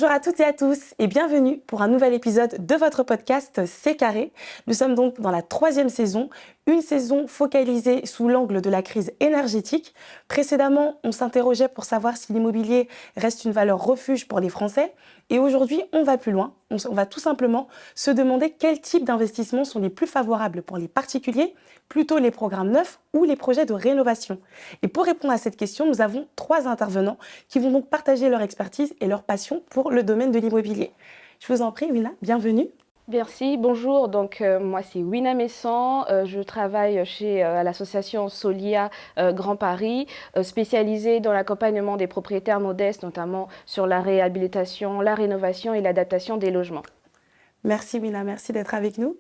Bonjour à toutes et à tous et bienvenue pour un nouvel épisode de votre podcast C'est Carré. Nous sommes donc dans la 3e saison, une saison focalisée sous l'angle de la crise énergétique. Précédemment, on s'interrogeait pour savoir si l'immobilier reste une valeur refuge pour les Français. Et aujourd'hui, on va plus loin. On va tout simplement se demander quels types d'investissements sont les plus favorables pour les particuliers, plutôt les programmes neufs ou les projets de rénovation. Et pour répondre à cette question, nous avons 3 intervenants qui vont donc partager leur expertise et leur passion pour le domaine de l'immobilier. Je vous en prie, Wina, bienvenue. Merci, bonjour. Donc, moi, c'est Wina Messan. Je travaille à l'association Solia Grand Paris, spécialisée dans l'accompagnement des propriétaires modestes, notamment sur la réhabilitation, la rénovation et l'adaptation des logements. Merci, Wina, merci d'être avec nous.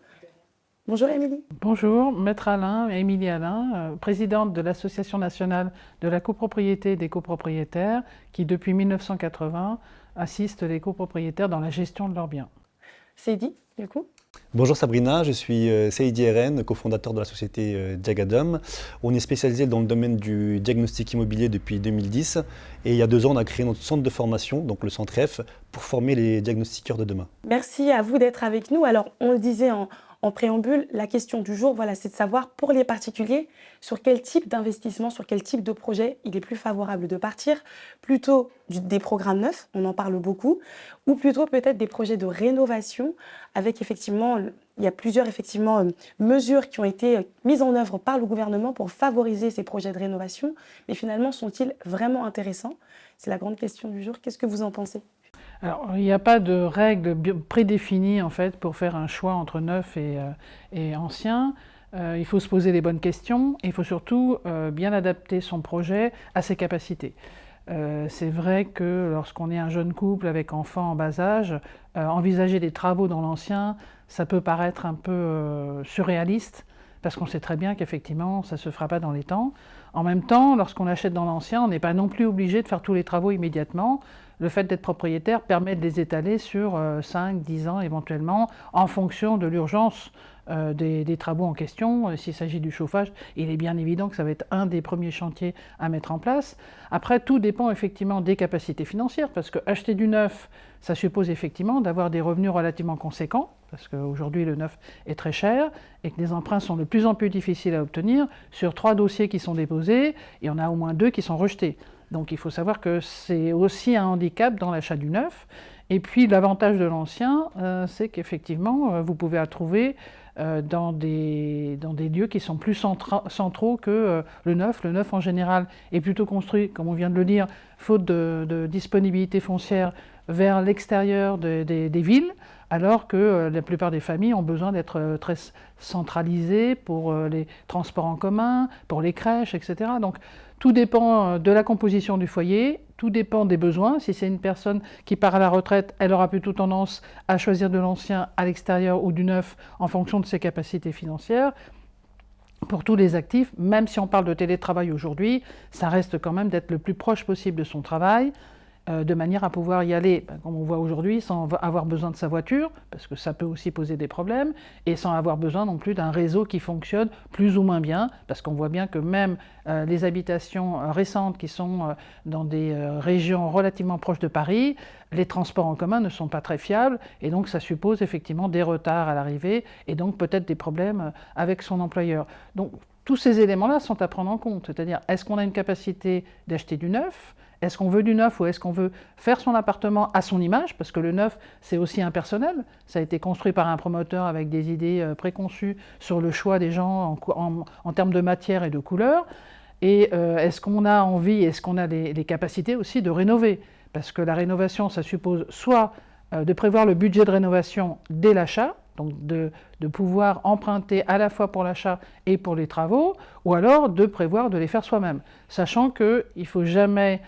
Bonjour, Émilie. Bonjour, Maître Alain, Émilie Alain, présidente de l'Association nationale de la copropriété et des copropriétaires, qui, depuis 1980, assiste les copropriétaires dans la gestion de leurs biens. Seydi, du coup. Bonjour Sabrina, je suis Seydi RN, cofondateur de la société Diagadum. On est spécialisé dans le domaine du diagnostic immobilier depuis 2010 et il y a 2 ans on a créé notre centre de formation, donc le centre F, pour former les diagnostiqueurs de demain. Merci à vous d'être avec nous. Alors on le disait en préambule, la question du jour, c'est de savoir pour les particuliers sur quel type d'investissement, sur quel type de projet il est plus favorable de partir, plutôt des programmes neufs, on en parle beaucoup, ou plutôt peut-être des projets de rénovation avec effectivement, il y a plusieurs mesures qui ont été mises en œuvre par le gouvernement pour favoriser ces projets de rénovation, mais finalement sont-ils vraiment intéressants? C'est la grande question du jour. Qu'est-ce que vous en pensez? Alors, il n'y a pas de règles prédéfinies en fait, pour faire un choix entre neuf et ancien. Il faut se poser les bonnes questions et il faut surtout bien adapter son projet à ses capacités. C'est vrai que lorsqu'on est un jeune couple avec enfants en bas âge, envisager des travaux dans l'ancien, ça peut paraître un peu surréaliste, parce qu'on sait très bien qu'effectivement, ça ne se fera pas dans les temps. En même temps, lorsqu'on achète dans l'ancien, on n'est pas non plus obligé de faire tous les travaux immédiatement. Le fait d'être propriétaire permet de les étaler sur 5, 10 ans éventuellement, en fonction de l'urgence des travaux en question. S'il s'agit du chauffage, il est bien évident que ça va être un des premiers chantiers à mettre en place. Après, tout dépend effectivement des capacités financières, parce que acheter du neuf, ça suppose effectivement d'avoir des revenus relativement conséquents, parce qu'aujourd'hui le neuf est très cher, et que les emprunts sont de plus en plus difficiles à obtenir. Sur 3 dossiers qui sont déposés, il y en a au moins 2 qui sont rejetés. Donc il faut savoir que c'est aussi un handicap dans l'achat du neuf. Et puis l'avantage de l'ancien, c'est qu'effectivement, vous pouvez la trouver dans des lieux qui sont plus centraux que le neuf. Le neuf en général est plutôt construit, comme on vient de le dire, faute de disponibilité foncière vers l'extérieur des villes, alors que la plupart des familles ont besoin d'être très centralisées pour les transports en commun, pour les crèches, etc. Donc tout dépend de la composition du foyer, tout dépend des besoins. Si c'est une personne qui part à la retraite, elle aura plutôt tendance à choisir de l'ancien à l'extérieur ou du neuf en fonction de ses capacités financières. Pour tous les actifs, même si on parle de télétravail aujourd'hui, ça reste quand même d'être le plus proche possible de son travail, de manière à pouvoir y aller, comme on voit aujourd'hui, sans avoir besoin de sa voiture, parce que ça peut aussi poser des problèmes, et sans avoir besoin non plus d'un réseau qui fonctionne plus ou moins bien, parce qu'on voit bien que même les habitations récentes qui sont dans des régions relativement proches de Paris, les transports en commun ne sont pas très fiables, et donc ça suppose effectivement des retards à l'arrivée, et donc peut-être des problèmes avec son employeur. Donc tous ces éléments-là sont à prendre en compte, c'est-à-dire est-ce qu'on a une capacité d'acheter du neuf ? Est-ce qu'on veut du neuf ou est-ce qu'on veut faire son appartement à son image? Parce que le neuf, c'est aussi impersonnel. Ça a été construit par un promoteur avec des idées préconçues sur le choix des gens en termes de matière et de couleur. Et est-ce qu'on a envie, est-ce qu'on a les capacités aussi de rénover? Parce que la rénovation, ça suppose soit de prévoir le budget de rénovation dès l'achat, donc de pouvoir emprunter à la fois pour l'achat et pour les travaux, ou alors de prévoir de les faire soi-même, sachant qu'il ne faut jamais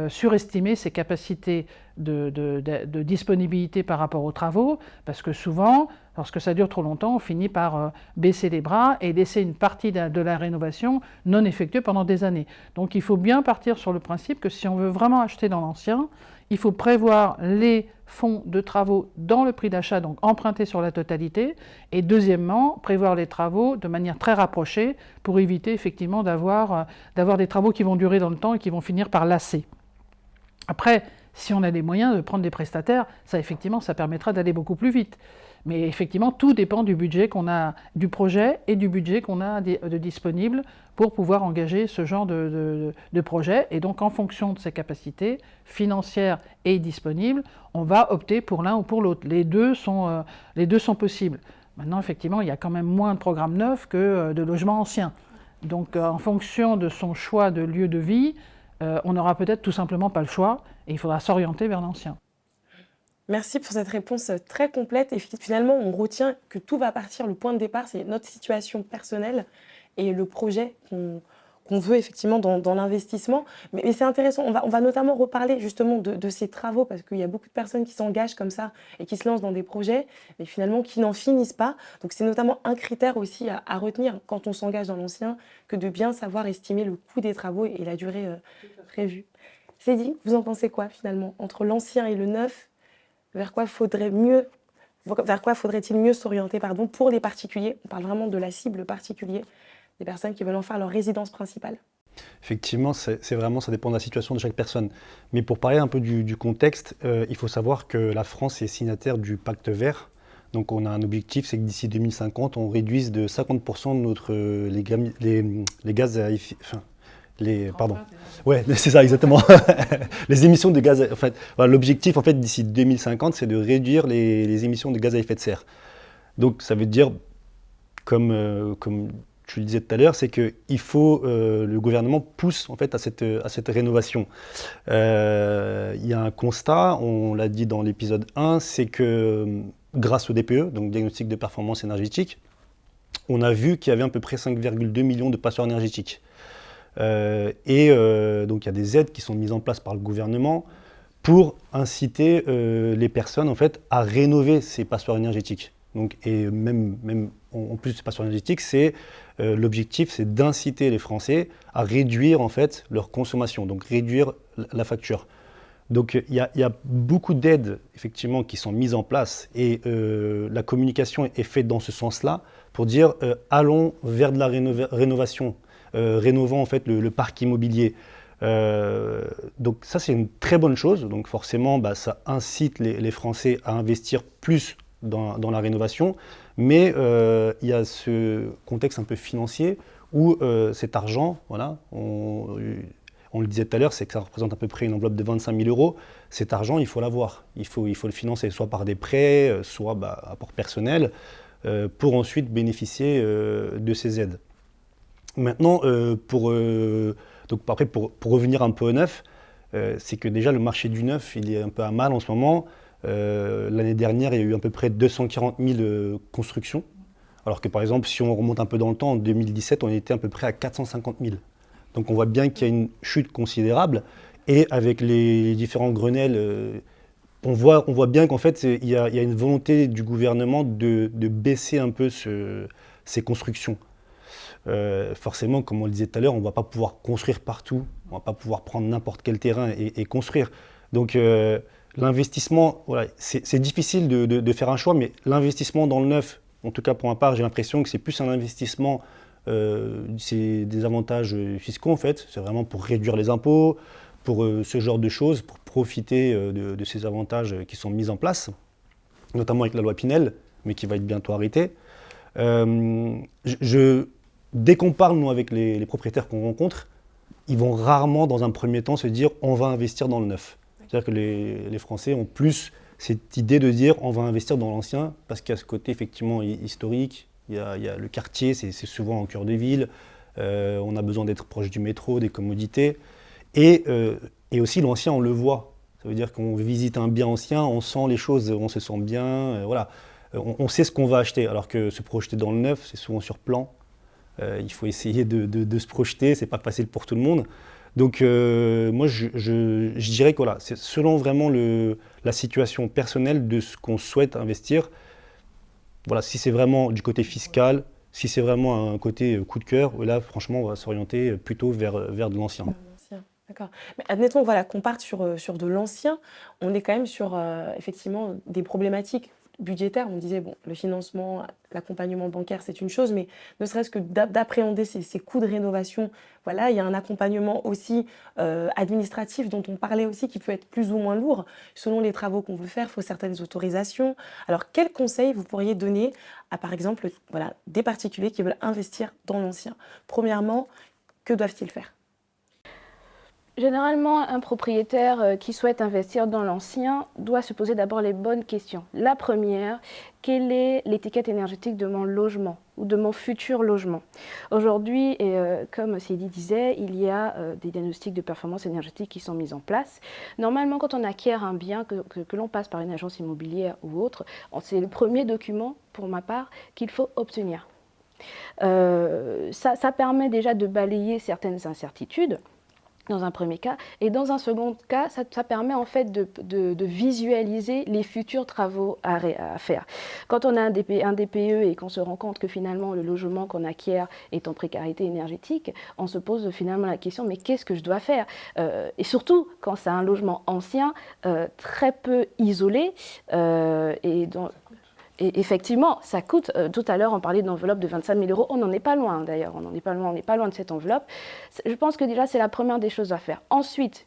surestimer ses capacités de disponibilité par rapport aux travaux, parce que souvent, lorsque ça dure trop longtemps, on finit par baisser les bras et laisser une partie de la rénovation non effectuée pendant des années. Donc il faut bien partir sur le principe que si on veut vraiment acheter dans l'ancien, il faut prévoir les fonds de travaux dans le prix d'achat, donc emprunter sur la totalité, et deuxièmement, prévoir les travaux de manière très rapprochée pour éviter effectivement d'avoir des travaux qui vont durer dans le temps et qui vont finir par lasser. Après, Si on a les moyens de prendre des prestataires, ça effectivement, ça permettra d'aller beaucoup plus vite. Mais effectivement, tout dépend du budget qu'on a, du projet et du budget qu'on a de disponible pour pouvoir engager ce genre de projet. Et donc, en fonction de ses capacités financières et disponibles, on va opter pour l'un ou pour l'autre. Les deux sont possibles. Maintenant, effectivement, il y a quand même moins de programmes neufs que de logements anciens. Donc, en fonction de son choix de lieu de vie, on n'aura peut-être tout simplement pas le choix et il faudra s'orienter vers l'ancien. Merci pour cette réponse très complète. Et finalement, on retient que tout va partir, le point de départ, c'est notre situation personnelle et le projet qu'on veut effectivement dans l'investissement. Mais c'est intéressant, on va notamment reparler justement de ces travaux, parce qu'il y a beaucoup de personnes qui s'engagent comme ça et qui se lancent dans des projets, mais finalement qui n'en finissent pas. Donc c'est notamment un critère aussi à retenir quand on s'engage dans l'ancien, que de bien savoir estimer le coût des travaux et la durée prévue. Cédine, vous en pensez quoi finalement, entre l'ancien et le neuf? Vers quoi faudrait-il mieux s'orienter pour les particuliers? On parle vraiment de la cible particulier, des personnes qui veulent en faire leur résidence principale. Effectivement, c'est vraiment, ça dépend de la situation de chaque personne. Mais pour parler un peu du contexte, il faut savoir que la France est signataire du Pacte vert. Donc on a un objectif, c'est que d'ici 2050, on réduise de 50% les gaz à effet... Ouais, c'est ça, exactement. Les émissions de gaz, en fait, voilà, l'objectif, en fait, d'ici 2050, c'est de réduire les émissions de gaz à effet de serre. Donc, ça veut dire, comme tu le disais tout à l'heure, c'est que le gouvernement pousse, en fait, à cette rénovation. Il y a un constat, on l'a dit dans l'épisode 1, c'est que grâce au DPE, donc diagnostic de performance énergétique, on a vu qu'il y avait à peu près 5,2 millions de passoires énergétiques. Donc il y a des aides qui sont mises en place par le gouvernement pour inciter les personnes en fait à rénover ces passoires énergétiques. Donc, et même en plus de ces passoires énergétiques, l'objectif c'est d'inciter les Français à réduire en fait leur consommation, donc réduire la facture. Donc il y a beaucoup d'aides effectivement qui sont mises en place et la communication est faite dans ce sens-là pour dire allons vers de la rénovation. Rénovant en fait le parc immobilier. Donc ça c'est une très bonne chose, donc forcément ça incite les Français à investir plus dans la rénovation, mais il y a ce contexte un peu financier où cet argent, voilà, on le disait tout à l'heure, c'est que ça représente à peu près une enveloppe de 25 000 €. Cet argent, il faut l'avoir, il faut le financer, soit par des prêts, soit apport personnel, pour ensuite bénéficier de ces aides. Maintenant, pour revenir un peu au neuf, c'est que déjà le marché du neuf, il est un peu à mal en ce moment. L'année dernière, il y a eu à peu près 240 000 constructions, alors que par exemple, si on remonte un peu dans le temps, en 2017, on était à peu près à 450 000. Donc on voit bien qu'il y a une chute considérable, et avec les différents Grenelles, on voit bien qu'en fait, il y a une volonté du gouvernement de baisser un peu ces constructions. Forcément, comme on le disait tout à l'heure, on ne va pas pouvoir construire partout, on ne va pas pouvoir prendre n'importe quel terrain et construire. Donc l'investissement, voilà, c'est difficile de faire un choix, mais l'investissement dans le neuf, en tout cas pour ma part, j'ai l'impression que c'est plus un investissement, c'est des avantages fiscaux en fait, c'est vraiment pour réduire les impôts, pour ce genre de choses, pour profiter de ces avantages qui sont mis en place, notamment avec la loi Pinel, mais qui va être bientôt arrêtée. Dès qu'on parle, nous, avec les propriétaires qu'on rencontre, ils vont rarement, dans un premier temps, se dire « on va investir dans le neuf ». C'est-à-dire que les Français ont plus cette idée de dire « on va investir dans l'ancien » parce qu'il y a ce côté effectivement historique, il y a le quartier, c'est souvent en cœur de ville, on a besoin d'être proche du métro, des commodités. Et aussi l'ancien, on le voit. Ça veut dire qu'on visite un bien ancien, on sent les choses, on se sent bien, voilà. On sait ce qu'on va acheter, alors que se projeter dans le neuf, c'est souvent sur plan. Il faut essayer de se projeter, c'est pas facile pour tout le monde. Donc moi je dirais que voilà, c'est selon vraiment la situation personnelle de ce qu'on souhaite investir. Voilà, si c'est vraiment du côté fiscal, si c'est vraiment un côté coup de cœur, là franchement on va s'orienter plutôt vers de l'ancien. D'accord. Mais admettons voilà, qu'on parte sur de l'ancien, on est quand même sur effectivement des problématiques budgétaire. On disait, bon, le financement, l'accompagnement bancaire, c'est une chose, mais ne serait-ce que d'appréhender ces coûts de rénovation, voilà, il y a un accompagnement aussi administratif dont on parlait aussi qui peut être plus ou moins lourd. Selon les travaux qu'on veut faire, il faut certaines autorisations. Alors, quels conseils vous pourriez donner à, par exemple, voilà, des particuliers qui veulent investir dans l'ancien? Premièrement, que doivent-ils faire? Généralement, un propriétaire qui souhaite investir dans l'ancien doit se poser d'abord les bonnes questions. La première, quelle est l'étiquette énergétique de mon logement ou de mon futur logement? Aujourd'hui, comme Seydi disait, il y a des diagnostics de performance énergétique qui sont mis en place. Normalement, quand on acquiert un bien, que l'on passe par une agence immobilière ou autre, c'est le premier document, pour ma part, qu'il faut obtenir. Ça permet déjà de balayer certaines incertitudes, dans un premier cas, et dans un second cas, ça permet en fait de visualiser les futurs travaux à faire. Quand on a un DPE et qu'on se rend compte que finalement le logement qu'on acquiert est en précarité énergétique, on se pose finalement la question, mais qu'est-ce que je dois faire? Et surtout quand c'est un logement ancien, très peu isolé, et effectivement, ça coûte. Tout à l'heure, on parlait d'une enveloppe de 25 000 €. On n'en est pas loin, d'ailleurs. On n'est pas loin de cette enveloppe. Je pense que déjà, c'est la première des choses à faire. Ensuite,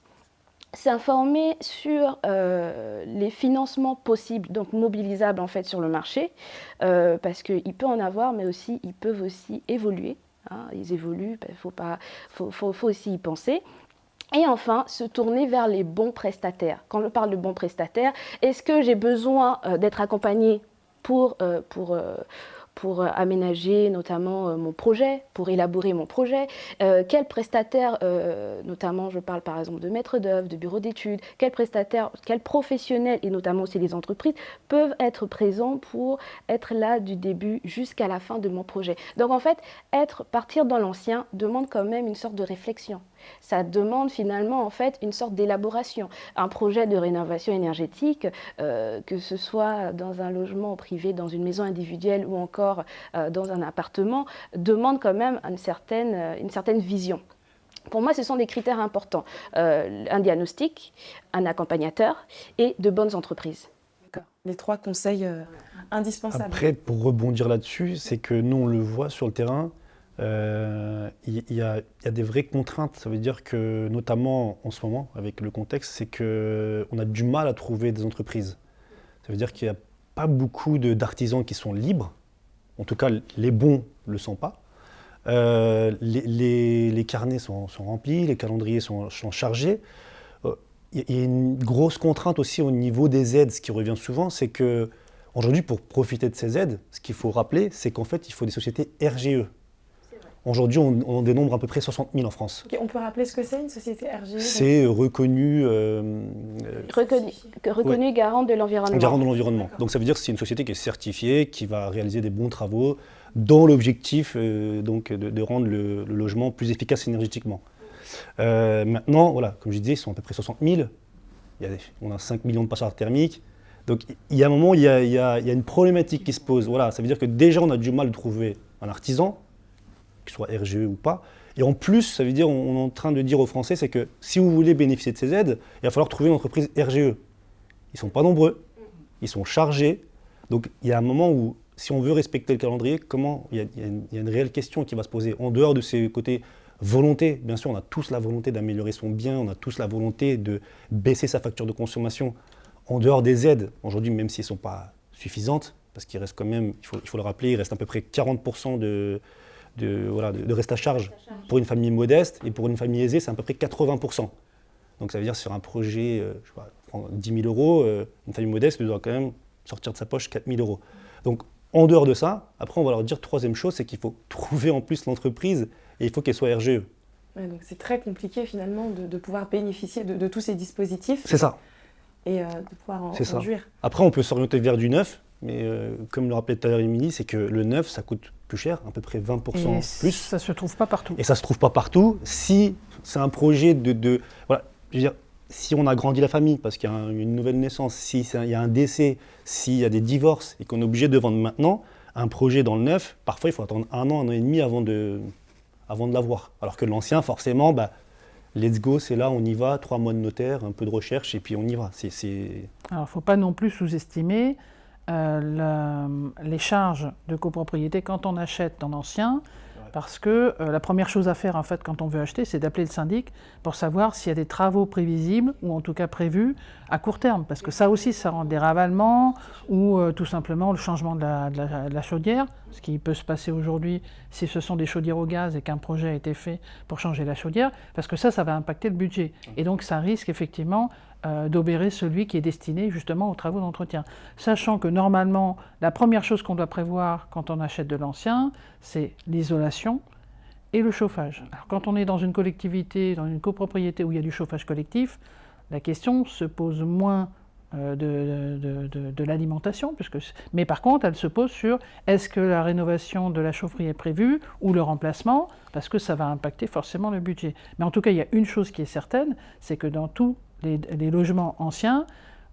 s'informer sur les financements possibles, donc mobilisables en fait sur le marché, parce qu'il peut en avoir, mais aussi ils peuvent aussi évoluer. Hein, ils évoluent, faut aussi y penser. Et enfin, se tourner vers les bons prestataires. Quand je parle de bons prestataires, est-ce que j'ai besoin d'être accompagné pour aménager notamment mon projet, pour élaborer mon projet, quels prestataires, notamment je parle par exemple de maîtres d'œuvre, de bureaux d'études, quels prestataires, quels professionnels et notamment aussi les entreprises peuvent être présents pour être là du début jusqu'à la fin de mon projet. Donc en fait, partir dans l'ancien demande quand même une sorte de réflexion. Ça demande finalement en fait une sorte d'élaboration. Un projet de rénovation énergétique, que ce soit dans un logement privé, dans une maison individuelle ou encore dans un appartement, demande quand même une certaine vision. Pour moi, ce sont des critères importants. Un diagnostic, un accompagnateur et de bonnes entreprises. D'accord. Les 3 conseils indispensables. Après, pour rebondir là-dessus, c'est que nous, on le voit sur le terrain, il y a des vraies contraintes. Ça veut dire que, notamment en ce moment, avec le contexte, c'est qu'on a du mal à trouver des entreprises. Ça veut dire qu'il n'y a pas beaucoup d'artisans qui sont libres. En tout cas, les bons ne le sont pas. Les carnets sont remplis, les calendriers sont chargés. Il y a une grosse contrainte aussi au niveau des aides. Ce qui revient souvent, c'est qu'aujourd'hui, pour profiter de ces aides, ce qu'il faut rappeler, c'est qu'en fait, il faut des sociétés RGE. Aujourd'hui, on dénombre à peu près 60 000 en France. Okay, on peut rappeler ce que c'est, une société RGE? C'est reconnu... reconnu garant de l'environnement. Garant de l'environnement. Donc ça veut dire que c'est une société qui est certifiée, qui va réaliser des bons travaux dans l'objectif donc de rendre le logement plus efficace énergétiquement. Maintenant, voilà, comme je disais, ils sont à peu près 60 000. On a 5 millions de passoires thermiques. Donc il y a un moment, il y a une problématique qui se pose. Voilà, ça veut dire que déjà, on a du mal à trouver un artisan, qu'il soit RGE ou pas. Et en plus, ça veut dire, on est en train de dire aux Français, c'est que si vous voulez bénéficier de ces aides, il va falloir trouver une entreprise RGE. Ils ne sont pas nombreux, ils sont chargés. Donc il y a un moment où, si on veut respecter le calendrier, il y a une réelle question qui va se poser. En dehors de ces côtés volonté, bien sûr, on a tous la volonté d'améliorer son bien, on a tous la volonté de baisser sa facture de consommation. En dehors des aides, aujourd'hui, même si elles ne sont pas suffisantes, parce qu'il reste quand même, il faut le rappeler, il reste à peu près 40% de reste à charge pour une famille modeste, et pour une famille aisée, c'est à peu près 80%. Donc ça veut dire sur un projet, 10 000 €, une famille modeste doit quand même sortir de sa poche 4 000 €. Donc en dehors de ça, après on va leur dire troisième chose, c'est qu'il faut trouver en plus l'entreprise et il faut qu'elle soit RGE. Ouais, donc c'est très compliqué finalement de pouvoir bénéficier de tous ces dispositifs. C'est ça. Et de pouvoir en jouir. Après on peut s'orienter vers du neuf, mais comme le rappelait tout à l'heure Émilie, c'est que le neuf ça coûte plus cher, à peu près 20% plus. Ça ne se trouve pas partout. Et ça ne se trouve pas partout. Si c'est un projet voilà, je veux dire, si on a grandi la famille, parce qu'il y a une nouvelle naissance, s'il y a un décès, s'il y a des divorces et qu'on est obligé de vendre maintenant, un projet dans le neuf, parfois il faut attendre 1 an, 1 an et demi avant de l'avoir. Alors que l'ancien, forcément, let's go, c'est là, on y va, 3 mois de notaire, un peu de recherche et puis on y va. Alors il ne faut pas non plus sous-estimer les charges de copropriété quand on achète dans l'ancien, parce que la première chose à faire en fait quand on veut acheter, c'est d'appeler le syndic pour savoir s'il y a des travaux prévisibles ou en tout cas prévus à court terme, parce que ça aussi, ça rend des ravalements ou tout simplement le changement de la chaudière, ce qui peut se passer aujourd'hui si ce sont des chaudières au gaz et qu'un projet a été fait pour changer la chaudière, parce que ça va impacter le budget. Et donc ça risque effectivement d'obérer celui qui est destiné justement aux travaux d'entretien. Sachant que normalement, la première chose qu'on doit prévoir quand on achète de l'ancien, c'est l'isolation et le chauffage. Alors, quand on est dans une collectivité, dans une copropriété où il y a du chauffage collectif, la question se pose moins de l'alimentation, mais par contre, elle se pose sur est-ce que la rénovation de la chaufferie est prévue ou le remplacement, parce que ça va impacter forcément le budget. Mais en tout cas, il y a une chose qui est certaine, c'est que dans tous les logements anciens,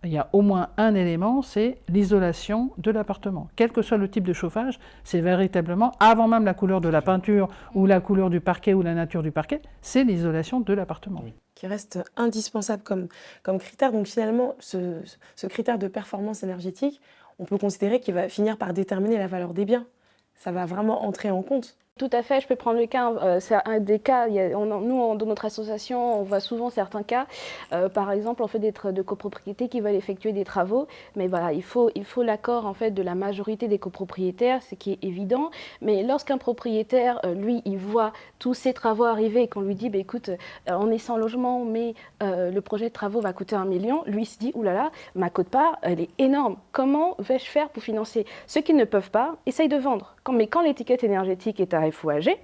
il y a au moins un élément, c'est l'isolation de l'appartement. Quel que soit le type de chauffage, c'est véritablement, avant même la couleur de la peinture ou la couleur du parquet ou la nature du parquet, c'est l'isolation de l'appartement. Oui. Qui reste indispensable comme critère. Donc finalement, ce critère de performance énergétique, on peut considérer qu'il va finir par déterminer la valeur des biens. Ça va vraiment entrer en compte. Tout à fait, je peux prendre le cas, c'est un des cas, nous dans notre association on voit souvent certains cas, par exemple on fait de copropriétés qui veulent effectuer des travaux, mais voilà, il faut l'accord en fait de la majorité des copropriétaires, ce qui est évident, mais lorsqu'un propriétaire, lui, il voit tous ces travaux arriver et qu'on lui dit, bah, écoute, on est sans logement, mais le projet de travaux va coûter 1 million, lui il se dit, oulala, ma quote-part, elle est énorme, comment vais-je faire pour financer? Ceux qui ne peuvent pas, essayent de vendre, mais quand l'étiquette énergétique est à FOAG,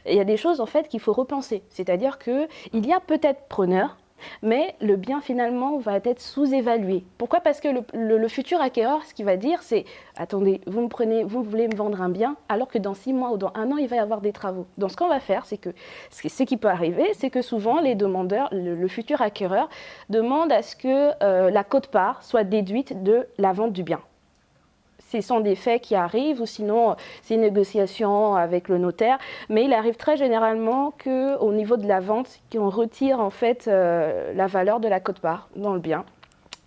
il y a des choses en fait qu'il faut repenser. C'est-à-dire qu'il y a peut-être preneur, mais le bien finalement va être sous-évalué. Pourquoi? Parce que le futur acquéreur, ce qu'il va dire, c'est « Attendez, vous voulez me vendre un bien, alors que dans 6 mois ou dans 1 an, il va y avoir des travaux. » Donc ce qu'on va faire, c'est que ce qui peut arriver, c'est que souvent les demandeurs, le futur acquéreur, demande à ce que la quote-part soit déduite de la vente du bien. Ce sont des faits qui arrivent, ou sinon c'est une négociation avec le notaire. Mais il arrive très généralement qu'au niveau de la vente, qu'on retire en fait la valeur de la quote-part dans le bien.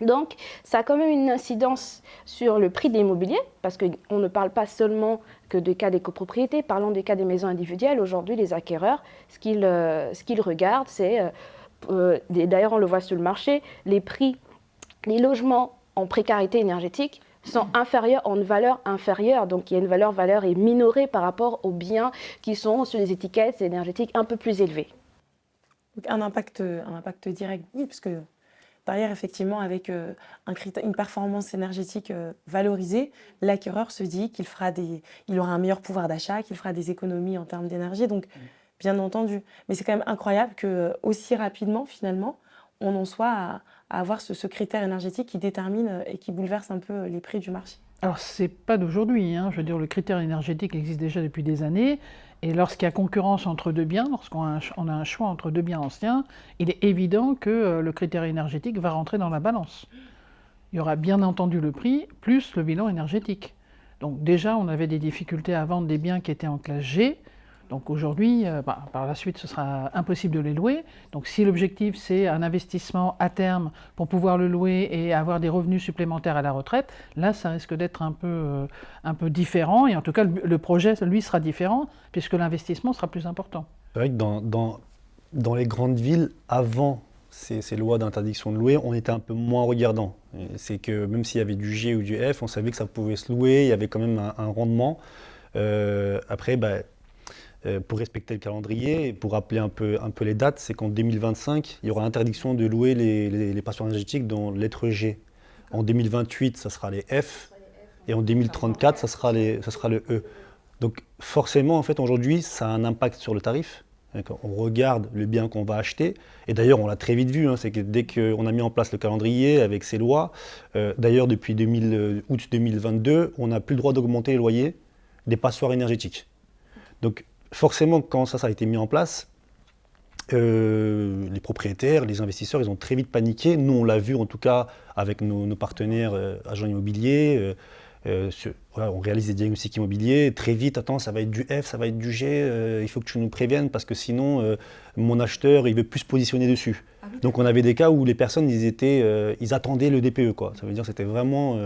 Donc ça a quand même une incidence sur le prix de l'immobilier, parce qu'on ne parle pas seulement que des cas des copropriétés, parlons des cas des maisons individuelles. Aujourd'hui, les acquéreurs, ce qu'ils regardent, c'est, d'ailleurs on le voit sur le marché, les prix, les logements en précarité énergétique sont inférieurs, ont une valeur inférieure, donc il y a une valeur est minorée par rapport aux biens qui sont sur les étiquettes énergétiques un peu plus élevées. Donc un impact direct, oui, parce que derrière, effectivement, avec une performance énergétique valorisée, l'acquéreur se dit qu'il aura un meilleur pouvoir d'achat, qu'il fera des économies en termes d'énergie, donc bien entendu. Mais c'est quand même incroyable que aussi rapidement, finalement, on en soit à avoir ce critère énergétique qui détermine et qui bouleverse un peu les prix du marché. Alors, c'est pas d'aujourd'hui, hein. Je veux dire, le critère énergétique existe déjà depuis des années, et lorsqu'il y a concurrence entre deux biens, lorsqu'on a un choix entre deux biens anciens, il est évident que le critère énergétique va rentrer dans la balance. Il y aura bien entendu le prix, plus le bilan énergétique. Donc déjà, on avait des difficultés à vendre des biens qui étaient en classe G. Donc aujourd'hui, par la suite, ce sera impossible de les louer. Donc si l'objectif, c'est un investissement à terme pour pouvoir le louer et avoir des revenus supplémentaires à la retraite, là, ça risque d'être un peu différent. Et en tout cas, le projet, lui, sera différent puisque l'investissement sera plus important. C'est vrai que dans les grandes villes, avant ces lois d'interdiction de louer, on était un peu moins regardant. C'est que même s'il y avait du G ou du F, on savait que ça pouvait se louer, il y avait quand même un rendement. Après, pour respecter le calendrier et pour rappeler un peu les dates, c'est qu'en 2025, il y aura interdiction de louer les passoires énergétiques dans lettre G. En 2028, ça sera les F, et en 2034, ça sera le E. Donc forcément, en fait, aujourd'hui, ça a un impact sur le tarif. On regarde le bien qu'on va acheter, et d'ailleurs, on l'a très vite vu, c'est que dès qu'on a mis en place le calendrier avec ces lois, d'ailleurs, depuis août 2022, on n'a plus le droit d'augmenter les loyers des passoires énergétiques. Donc, forcément, quand ça a été mis en place, les propriétaires, les investisseurs, ils ont très vite paniqué. Nous, on l'a vu en tout cas avec nos partenaires agents immobiliers. On réalise des diagnostics immobiliers. Très vite, attends, ça va être du F, ça va être du G, il faut que tu nous préviennes parce que sinon, mon acheteur, il ne veut plus se positionner dessus. Donc on avait des cas où les personnes, ils attendaient le DPE, quoi. Ça veut dire que c'était vraiment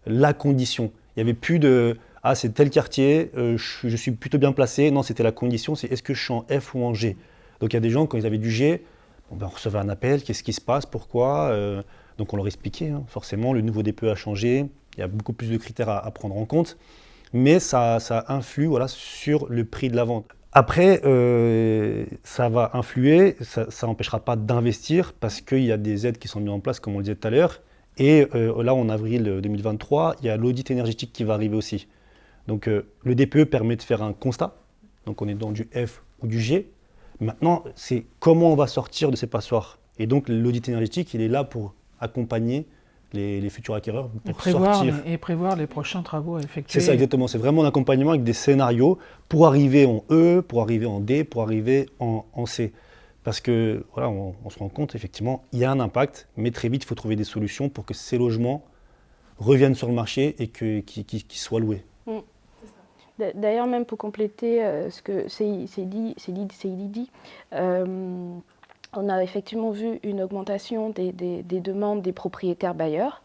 la condition. Il n'y avait plus de « ah, c'est tel quartier, je suis plutôt bien placé ». Non, c'était la condition, c'est est-ce que je suis en F ou en G. Donc il y a des gens, quand ils avaient du G, on recevait un appel, qu'est-ce qui se passe, pourquoi donc on leur expliquait, hein. Forcément, le nouveau DPE a changé, il y a beaucoup plus de critères à prendre en compte, mais ça influe sur le prix de la vente. Après, ça va influer, ça n'empêchera pas d'investir parce qu'il y a des aides qui sont mises en place, comme on le disait tout à l'heure. Et là, en avril 2023, il y a l'audit énergétique qui va arriver aussi. Donc le DPE permet de faire un constat, donc on est dans du F ou du G. Maintenant, c'est comment on va sortir de ces passoires. Et donc l'audit énergétique, il est là pour accompagner les futurs acquéreurs pour sortir. Et prévoir les prochains travaux à effectuer. C'est ça, exactement. C'est vraiment un accompagnement avec des scénarios pour arriver en E, pour arriver en D, pour arriver en C. Parce que, voilà, on se rend compte, effectivement, il y a un impact, mais très vite, il faut trouver des solutions pour que ces logements reviennent sur le marché et qu'ils soient loués. D'ailleurs, même pour compléter ce que c'est dit, on a effectivement vu une augmentation des demandes des propriétaires bailleurs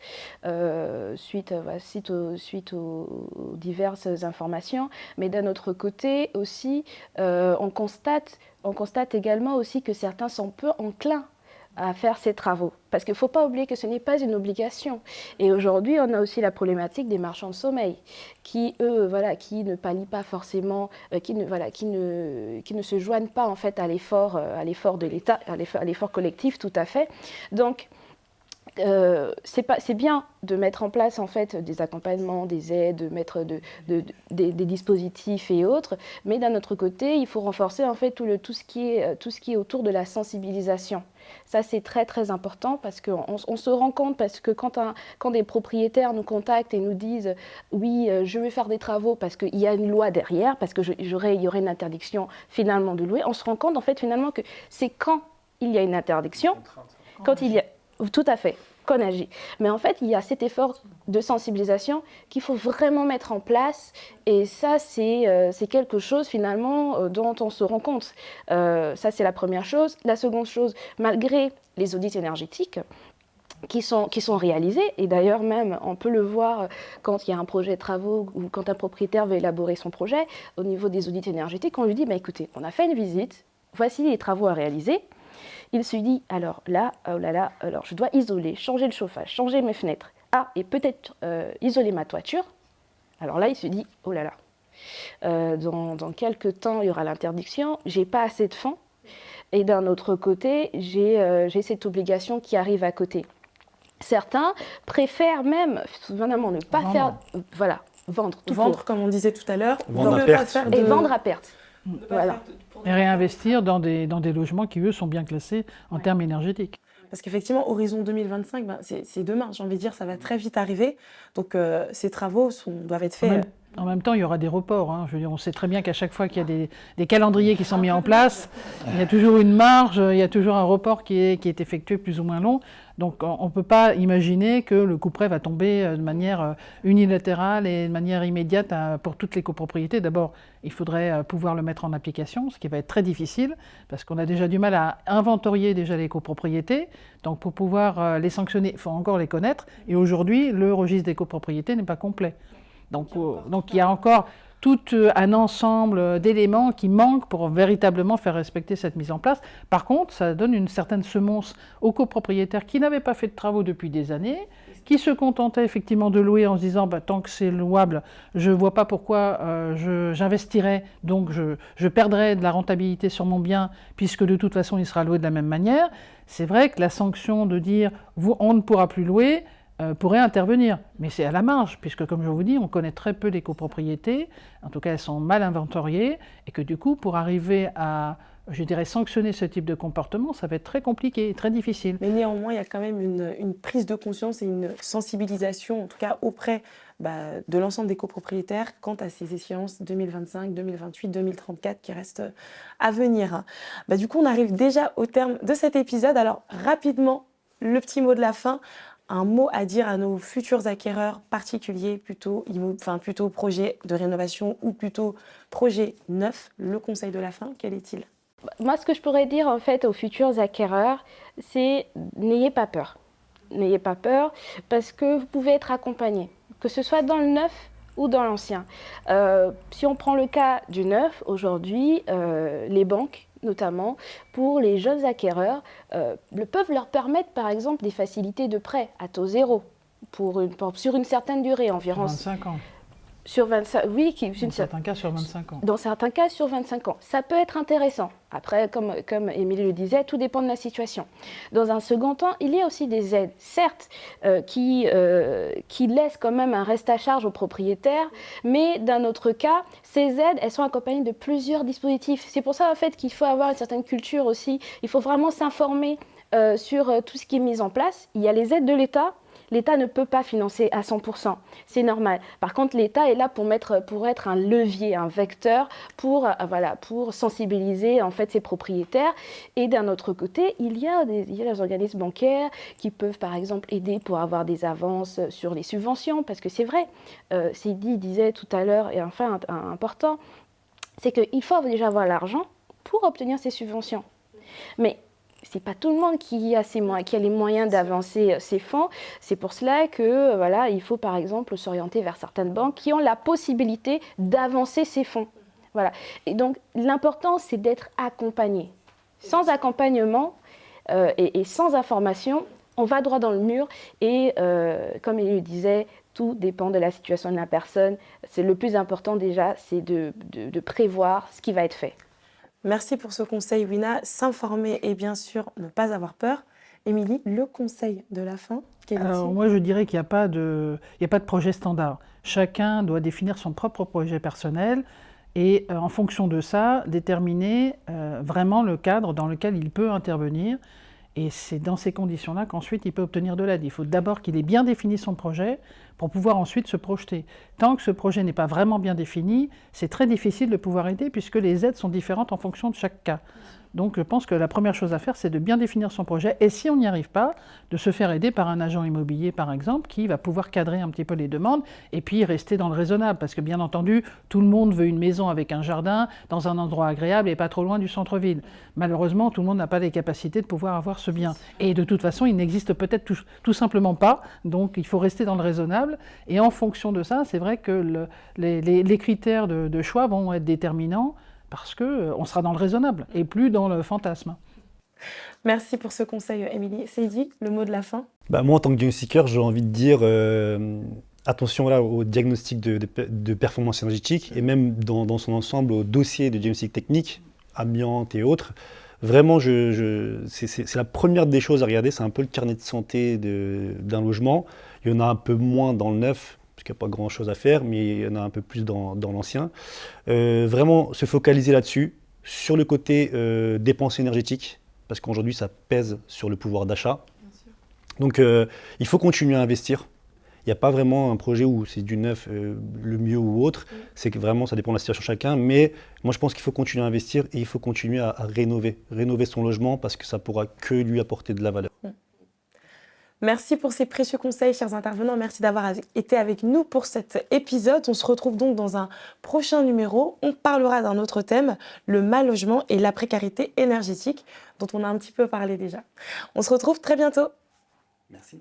suite aux diverses informations. Mais d'un autre côté aussi, on constate également aussi que certains sont peu enclins à faire ces travaux. Parce qu'il ne faut pas oublier que ce n'est pas une obligation. Et aujourd'hui, on a aussi la problématique des marchands de sommeil qui, eux, qui ne pallient pas forcément, qui ne se joignent pas en fait à l'effort de l'État, à l'effort collectif, tout à fait. Donc, c'est bien de mettre en place en fait des accompagnements, des aides, de mettre des dispositifs et autres, mais d'un autre côté, il faut renforcer en fait tout ce qui est autour de la sensibilisation. Ça, c'est très très important parce qu'on se rend compte, parce que quand des propriétaires nous contactent et nous disent « oui, je veux faire des travaux parce qu'il y a une loi derrière, parce qu'il y aurait une interdiction finalement de louer », on se rend compte en fait finalement que c'est quand il y a une interdiction, quand il y a... Tout à fait, qu'on agit. Mais en fait, il y a cet effort de sensibilisation qu'il faut vraiment mettre en place. Et ça, c'est quelque chose finalement dont on se rend compte. Ça, c'est la première chose. La seconde chose, malgré les audits énergétiques qui sont réalisés, et d'ailleurs même, on peut le voir quand il y a un projet de travaux ou quand un propriétaire veut élaborer son projet, au niveau des audits énergétiques, on lui dit, écoutez, on a fait une visite, voici les travaux à réaliser. Il se dit, alors là, oh là là, alors je dois isoler, changer le chauffage, changer mes fenêtres. Ah, et peut-être isoler ma toiture. Alors là, il se dit, oh là là, dans quelques temps, il y aura l'interdiction, j'ai pas assez de fonds. Et d'un autre côté, j'ai cette obligation qui arrive à côté. Certains préfèrent même, vraiment, ne pas faire, vendre tout vendre, court. comme on disait tout à l'heure, Vendre à perte. Et vendre à perte. Voilà. Et réinvestir dans des logements qui, eux, sont bien classés en termes énergétiques. Parce qu'effectivement, horizon 2025, c'est demain, j'ai envie de dire, ça va très vite arriver. Donc ces travaux doivent être faits. En même temps, il y aura des reports. Hein. Je veux dire, on sait très bien qu'à chaque fois qu'il y a des calendriers qui sont mis en place, il y a toujours une marge, il y a toujours un report qui est effectué plus ou moins long. Donc on ne peut pas imaginer que le couperet va tomber de manière unilatérale et de manière immédiate pour toutes les copropriétés. D'abord, il faudrait pouvoir le mettre en application, ce qui va être très difficile, parce qu'on a déjà du mal à inventorier déjà les copropriétés. Donc pour pouvoir les sanctionner, il faut encore les connaître. Et aujourd'hui, le registre des copropriétés n'est pas complet. Donc il y a encore tout un ensemble d'éléments qui manquent pour véritablement faire respecter cette mise en place. Par contre, ça donne une certaine semonce aux copropriétaires qui n'avaient pas fait de travaux depuis des années, qui se contentaient effectivement de louer en se disant tant que c'est louable, je ne vois pas pourquoi j'investirais, donc je perdrais de la rentabilité sur mon bien, puisque de toute façon il sera loué de la même manière. C'est vrai que la sanction de dire on ne pourra plus louer, pourrait intervenir, mais c'est à la marge, puisque comme je vous dis, on connaît très peu les copropriétés, en tout cas elles sont mal inventoriées, et que du coup, pour arriver à, je dirais, sanctionner ce type de comportement, ça va être très compliqué, très difficile. Mais néanmoins, il y a quand même une prise de conscience et une sensibilisation, en tout cas auprès de l'ensemble des copropriétaires, quant à ces échéances 2025, 2028, 2034 qui restent à venir. Du coup, on arrive déjà au terme de cet épisode, alors rapidement, le petit mot de la fin. Un mot à dire à nos futurs acquéreurs particuliers, plutôt projet de rénovation ou plutôt projet neuf. Le conseil de la fin, quel est-il ? Moi, ce que je pourrais dire en fait aux futurs acquéreurs, c'est n'ayez pas peur. N'ayez pas peur parce que vous pouvez être accompagné. que ce soit dans le neuf ou dans l'ancien. Si on prend le cas du neuf, aujourd'hui, les banques, notamment pour les jeunes acquéreurs, peuvent leur permettre par exemple des facilités de prêt à taux zéro sur une certaine durée, environ 25 ans. Sur 25, oui, Dans certains cas sur 25 ans. Dans certains cas sur 25 ans. Ça peut être intéressant. Après, comme Émilie le disait, tout dépend de la situation. Dans un second temps, il y a aussi des aides, certes, qui laissent quand même un reste à charge aux propriétaires, mais d'un autre cas, ces aides, elles sont accompagnées de plusieurs dispositifs. C'est pour ça, en fait, qu'il faut avoir une certaine culture aussi. Il faut vraiment s'informer sur tout ce qui est mis en place. Il y a les aides de l'État. L'État ne peut pas financer à 100%, c'est normal. Par contre, l'État est là pour être un levier, un vecteur pour sensibiliser en fait ses propriétaires. Et d'un autre côté, il y a les organismes bancaires qui peuvent par exemple aider pour avoir des avances sur les subventions, parce que c'est vrai, Seydi disait tout à l'heure, et enfin important, c'est qu'il faut déjà avoir l'argent pour obtenir ces subventions. Mais ce n'est pas tout le monde qui a les moyens d'avancer ces fonds. C'est pour cela que il faut par exemple s'orienter vers certaines banques qui ont la possibilité d'avancer ces fonds. Voilà. Et donc l'important, c'est d'être accompagné. Sans accompagnement et sans information, on va droit dans le mur. Et comme il le disait, tout dépend de la situation de la personne. C'est le plus important déjà, c'est de prévoir ce qui va être fait. Merci pour ce conseil, Wina. S'informer et bien sûr ne pas avoir peur. Émilie, le conseil de la fin, quel est-il ? Alors moi je dirais qu'il n'y a pas de projet standard. Chacun doit définir son propre projet personnel et en fonction de ça, déterminer vraiment le cadre dans lequel il peut intervenir. Et c'est dans ces conditions-là qu'ensuite il peut obtenir de l'aide. Il faut d'abord qu'il ait bien défini son projet pour pouvoir ensuite se projeter. Tant que ce projet n'est pas vraiment bien défini, c'est très difficile de pouvoir aider puisque les aides sont différentes en fonction de chaque cas. Donc je pense que la première chose à faire, c'est de bien définir son projet et si on n'y arrive pas, de se faire aider par un agent immobilier par exemple qui va pouvoir cadrer un petit peu les demandes et puis rester dans le raisonnable parce que bien entendu, tout le monde veut une maison avec un jardin dans un endroit agréable et pas trop loin du centre-ville. Malheureusement, tout le monde n'a pas les capacités de pouvoir avoir ce bien. Et de toute façon, il n'existe peut-être tout simplement pas, donc il faut rester dans le raisonnable et en fonction de ça, c'est vrai que les critères de choix vont être déterminants parce qu'on sera dans le raisonnable et plus dans le fantasme. Merci pour ce conseil, Émilie. Seydi, le mot de la fin ? Moi, en tant que diagnostiqueur, j'ai envie de dire attention au diagnostic de performance énergétique et même dans son ensemble au dossier de diagnostic technique, amiante et autres. Vraiment, c'est la première des choses à regarder, c'est un peu le carnet de santé d'un logement. Il y en a un peu moins dans le neuf, parce qu'il n'y a pas grand-chose à faire, mais il y en a un peu plus dans l'ancien. Vraiment se focaliser là-dessus, sur le côté dépenses énergétiques, parce qu'aujourd'hui ça pèse sur le pouvoir d'achat. Donc il faut continuer à investir. Il n'y a pas vraiment un projet où c'est du neuf le mieux ou autre, c'est que vraiment ça dépend de la situation de chacun, mais moi je pense qu'il faut continuer à investir et il faut continuer à rénover son logement parce que ça ne pourra que lui apporter de la valeur. Merci pour ces précieux conseils, chers intervenants. Merci d'avoir été avec nous pour cet épisode. On se retrouve donc dans un prochain numéro. On parlera d'un autre thème, le mal-logement et la précarité énergétique, dont on a un petit peu parlé déjà. On se retrouve très bientôt. Merci.